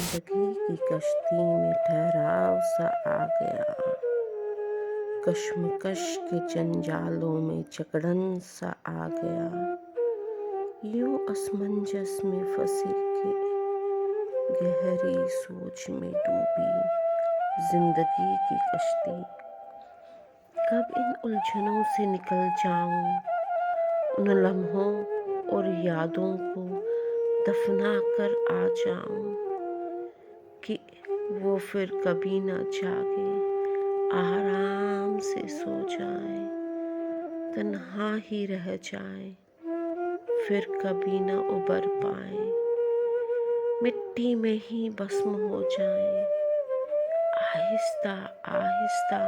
जिंदगी की कश्ती में ठहराव सा आ गया, कश्मकश के जंजालों में जकड़न सा आ गया। यूं असमंजस में फंसी के गहरी सोच में डूबी जिंदगी की कश्ती। कब इन उलझनों से निकल जाऊं, उन लम्हों और यादों को दफना कर आ जाऊं कि वो फिर कभी ना जागे, आराम से सो जाए, तन्हा ही रह जाए, फिर कभी ना उबर पाए, मिट्टी में ही भस्म हो जाए। आहिस्ता आहिस्ता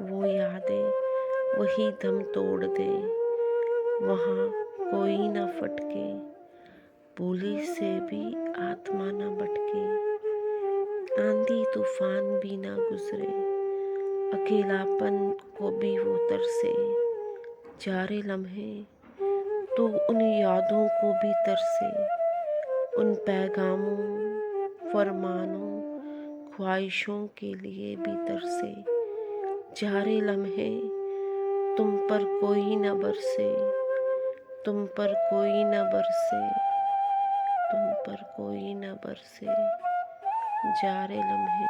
वो यादें वही दम तोड़ दे, वहाँ कोई ना फटके, बोली से भी आत्मा ना भटके, आंधी तूफान भी ना गुजरे, अकेलापन को भी वो तरसे। जारे लम्हे तो उन यादों को भी तरसे, उन पैगामों, फरमानों, ख्वाहिशों के लिए भी तरसे। जारे लम्हे तुम पर कोई न बरसे, तुम पर कोई न बरसे, तुम पर कोई न बरसे। जारे लम्हे।